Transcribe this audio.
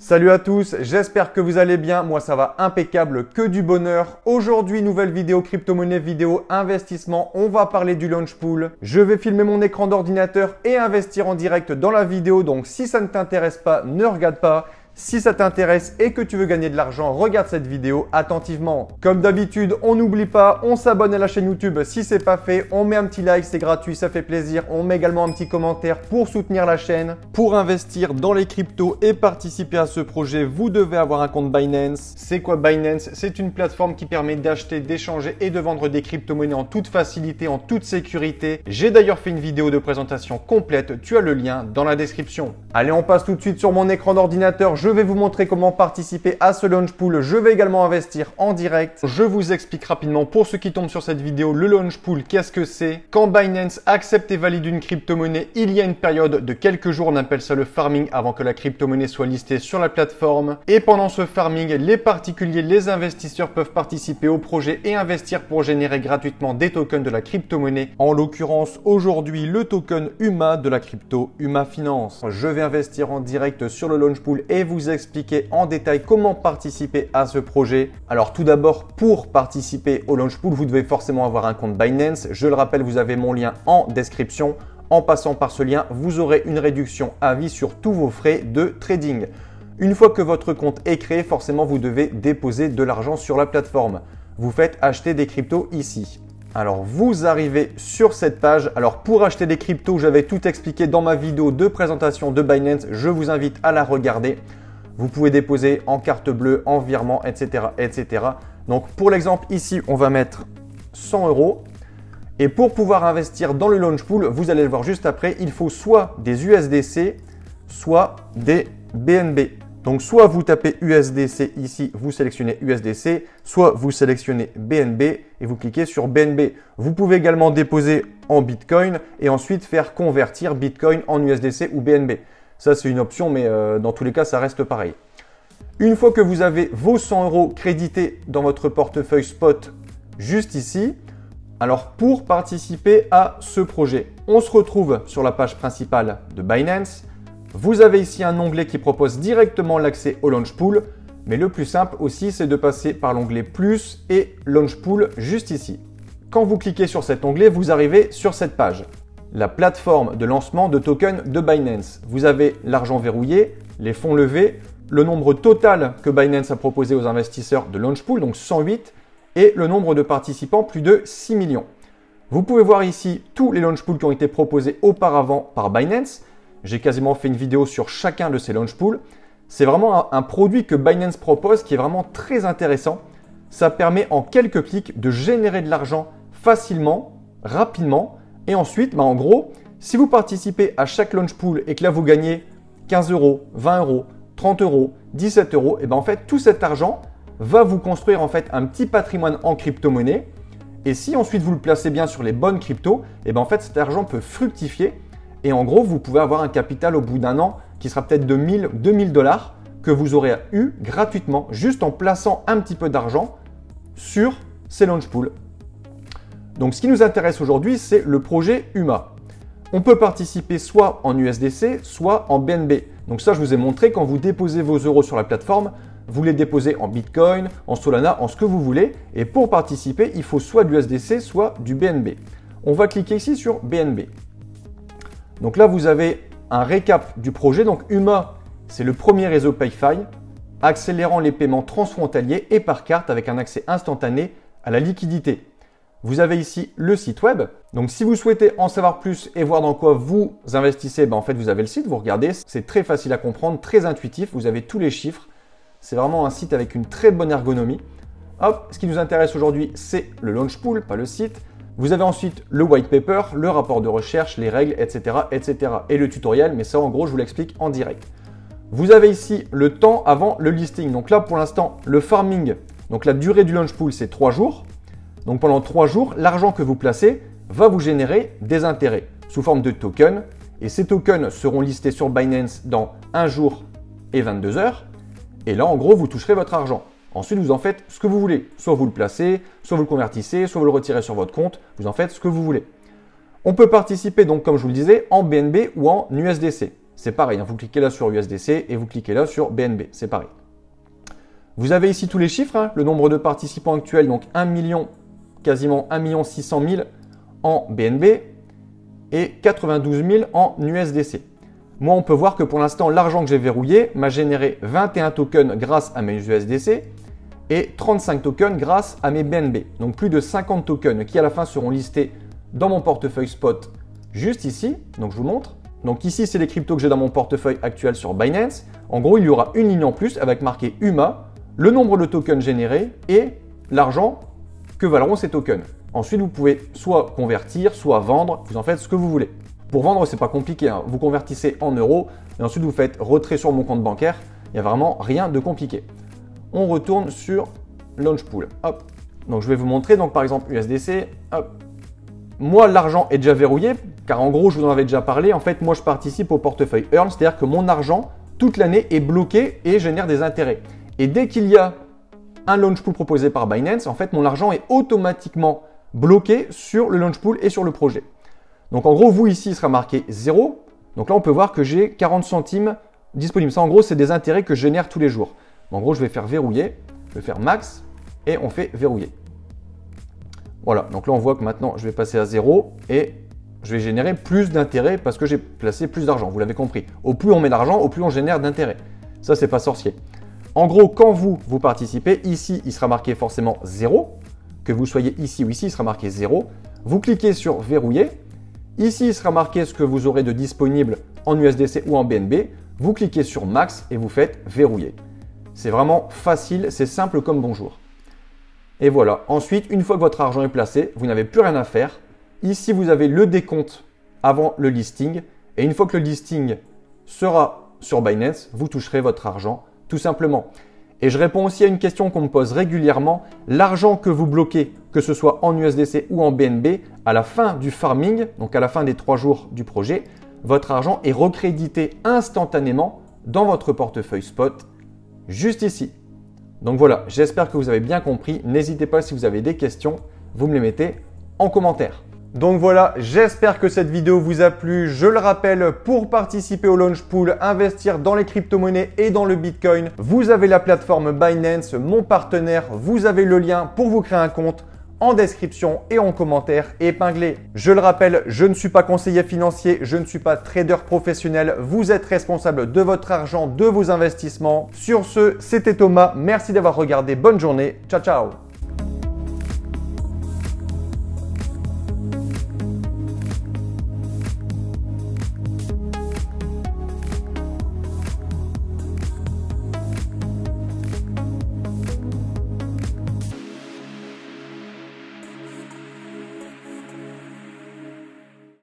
Salut à tous, j'espère que vous allez bien. Moi ça va impeccable, que du bonheur. Aujourd'hui, nouvelle vidéo crypto-monnaie, vidéo investissement. On va parler du launch pool. Je vais filmer mon écran d'ordinateur et investir en direct dans la vidéo. Donc si ça ne t'intéresse pas, ne regarde pas. Si ça t'intéresse et que tu veux gagner de l'argent, regarde cette vidéo attentivement. Comme d'habitude, on n'oublie pas, on s'abonne à la chaîne YouTube si ce n'est pas fait. On met un petit like, c'est gratuit, ça fait plaisir. On met également un petit commentaire pour soutenir la chaîne. Pour investir dans les cryptos et participer à ce projet, vous devez avoir un compte Binance. C'est quoi Binance? C'est une plateforme qui permet d'acheter, d'échanger et de vendre des crypto-monnaies en toute facilité, en toute sécurité. J'ai d'ailleurs fait une vidéo de présentation complète. Tu as le lien dans la description. Allez, on passe tout de suite sur mon écran d'ordinateur. Je vais vous montrer comment participer à ce launch pool. Je vais également investir en direct. Je vous explique rapidement pour ceux qui tombent sur cette vidéo le launch pool, qu'est-ce que c'est. Quand Binance accepte et valide une crypto-monnaie, il y a une période de quelques jours, on appelle ça le farming, avant que la crypto-monnaie soit listée sur la plateforme. Et pendant ce farming, les particuliers, les investisseurs peuvent participer au projet et investir pour générer gratuitement des tokens de la crypto-monnaie. En l'occurrence, aujourd'hui, le token UMA de la crypto UMA Finance. Je vais investir en direct sur le launch pool et vous expliquer en détail comment participer à ce projet. Alors tout d'abord, pour participer au launch pool, vous devez forcément avoir un compte Binance. Je le rappelle, vous avez mon lien en description. En passant par ce lien, vous aurez une réduction à vie sur tous vos frais de trading. Une fois que votre compte est créé, forcément, vous devez déposer de l'argent sur la plateforme. Vous faites acheter des cryptos ici. Alors, vous arrivez sur cette page. Alors, pour acheter des cryptos, j'avais tout expliqué dans ma vidéo de présentation de Binance. Je vous invite à la regarder. Vous pouvez déposer en carte bleue, en virement, etc., etc. Donc, pour l'exemple, ici, on va mettre 100 €. Et pour pouvoir investir dans le launch pool, vous allez le voir juste après, il faut soit des USDC, soit des BNB. Donc, soit vous tapez USDC ici, vous sélectionnez USDC, soit vous sélectionnez BNB et vous cliquez sur BNB. Vous pouvez également déposer en Bitcoin et ensuite faire convertir Bitcoin en USDC ou BNB. Ça, c'est une option, mais dans tous les cas, ça reste pareil. Une fois que vous avez vos 100 € crédités dans votre portefeuille spot juste ici, alors pour participer à ce projet, on se retrouve sur la page principale de Binance. Vous avez ici un onglet qui propose directement l'accès au launch pool, mais le plus simple aussi, c'est de passer par l'onglet plus et launch pool juste ici. Quand vous cliquez sur cet onglet, vous arrivez sur cette page. La plateforme de lancement de tokens de Binance. Vous avez l'argent verrouillé, les fonds levés, le nombre total que Binance a proposé aux investisseurs de launch pool, donc 108, et le nombre de participants, plus de 6 millions. Vous pouvez voir ici tous les launch pools qui ont été proposés auparavant par Binance. J'ai quasiment fait une vidéo sur chacun de ces launch pools. C'est vraiment un produit que Binance propose qui est vraiment très intéressant. Ça permet en quelques clics de générer de l'argent facilement, rapidement. Et ensuite, en gros, si vous participez à chaque launch pool et que là vous gagnez 15 €, 20 €, 30 €, 17 €, et en fait tout cet argent va vous construire en fait un petit patrimoine en crypto-monnaie. Et si ensuite vous le placez bien sur les bonnes cryptos, en fait cet argent peut fructifier. Et en gros, vous pouvez avoir un capital au bout d'un an qui sera peut-être de 1000, 2000 $ que vous aurez eu gratuitement juste en plaçant un petit peu d'argent sur ces launch pools. Donc, ce qui nous intéresse aujourd'hui, c'est le projet UMA. On peut participer soit en USDC, soit en BNB. Donc ça, je vous ai montré, quand vous déposez vos euros sur la plateforme, vous les déposez en Bitcoin, en Solana, en ce que vous voulez. Et pour participer, il faut soit du USDC, soit du BNB. On va cliquer ici sur BNB. Donc là, vous avez un récap du projet. Donc UMA, c'est le premier réseau PayFi, accélérant les paiements transfrontaliers et par carte avec un accès instantané à la liquidité. Vous avez ici le site web. Donc, si vous souhaitez en savoir plus et voir dans quoi vous investissez, en fait, vous avez le site, vous regardez. C'est très facile à comprendre, très intuitif. Vous avez tous les chiffres. C'est vraiment un site avec une très bonne ergonomie. Hop, ce qui nous intéresse aujourd'hui, c'est le launch pool, pas le site. Vous avez ensuite le white paper, le rapport de recherche, les règles, etc., etc. et le tutoriel. Mais ça, en gros, je vous l'explique en direct. Vous avez ici le temps avant le listing. Donc là, pour l'instant, le farming. Donc, la durée du launch pool, c'est 3 jours. Donc pendant 3 jours, l'argent que vous placez va vous générer des intérêts sous forme de tokens. Et ces tokens seront listés sur Binance dans 1 jour et 22 heures. Et là, en gros, vous toucherez votre argent. Ensuite, vous en faites ce que vous voulez. Soit vous le placez, soit vous le convertissez, soit vous le retirez sur votre compte. Vous en faites ce que vous voulez. On peut participer, donc, comme je vous le disais, en BNB ou en USDC. c'est pareil, hein, vous cliquez là sur USDC et vous cliquez là sur BNB, c'est pareil. Vous avez ici tous les chiffres, hein, le nombre de participants actuels, donc 1 million, quasiment 1 600 000 en BNB et 92 000 en USDC. Moi, on peut voir que pour l'instant, l'argent que j'ai verrouillé m'a généré 21 tokens grâce à mes USDC et 35 tokens grâce à mes BNB. Donc plus de 50 tokens qui à la fin seront listés dans mon portefeuille spot juste ici. Donc je vous montre. Donc ici, c'est les cryptos que j'ai dans mon portefeuille actuel sur Binance. En gros, il y aura une ligne en plus avec marqué UMA, le nombre de tokens générés et l'argent que valeront ces tokens. Ensuite, vous pouvez soit convertir, soit vendre, vous en faites ce que vous voulez. Pour vendre, c'est pas compliqué, hein. Vous convertissez en euros et ensuite vous faites retrait sur mon compte bancaire. Il n'y a vraiment rien de compliqué. On retourne sur Launchpool. Hop. Donc je vais vous montrer, donc par exemple USDC. Hop. Moi, l'argent est déjà verrouillé, car en gros, je vous en avais déjà parlé. En fait, moi, je participe au portefeuille Earn, c'est-à-dire que mon argent, toute l'année, est bloqué et génère des intérêts. Et dès qu'il y a un Launchpool proposé par Binance, en fait, mon argent est automatiquement bloqué sur le Launchpool et sur le projet. Donc en gros, vous ici, il sera marqué 0. Donc là, on peut voir que j'ai 40 centimes disponibles. Ça, en gros, c'est des intérêts que je génère tous les jours. En gros, je vais faire verrouiller, je vais faire max et on fait verrouiller. Voilà, donc là, on voit que maintenant, je vais passer à 0 et je vais générer plus d'intérêts parce que j'ai placé plus d'argent. Vous l'avez compris. Au plus on met d'argent, au plus on génère d'intérêts. Ça, c'est pas sorcier. En gros, quand vous participez, ici, il sera marqué forcément 0. Que vous soyez ici ou ici, il sera marqué 0. Vous cliquez sur verrouiller. Ici, il sera marqué ce que vous aurez de disponible en USDC ou en BNB. Vous cliquez sur max et vous faites verrouiller. C'est vraiment facile, c'est simple comme bonjour. Et voilà. Ensuite, une fois que votre argent est placé, vous n'avez plus rien à faire. Ici, vous avez le décompte avant le listing. Et une fois que le listing sera sur Binance, vous toucherez votre argent tout simplement. Et je réponds aussi à une question qu'on me pose régulièrement. L'argent que vous bloquez, que ce soit en USDC ou en BNB, à la fin du farming, donc à la fin des 3 jours du projet, votre argent est recrédité instantanément dans votre portefeuille spot, juste ici. Donc voilà, j'espère que vous avez bien compris. N'hésitez pas si vous avez des questions, vous me les mettez en commentaire. Donc voilà, j'espère que cette vidéo vous a plu. Je le rappelle, pour participer au Launchpool, investir dans les crypto-monnaies et dans le Bitcoin, vous avez la plateforme Binance, mon partenaire. Vous avez le lien pour vous créer un compte en description et en commentaire épinglé. Je le rappelle, je ne suis pas conseiller financier, je ne suis pas trader professionnel. Vous êtes responsable de votre argent, de vos investissements. Sur ce, c'était Thomas. Merci d'avoir regardé. Bonne journée. Ciao, ciao.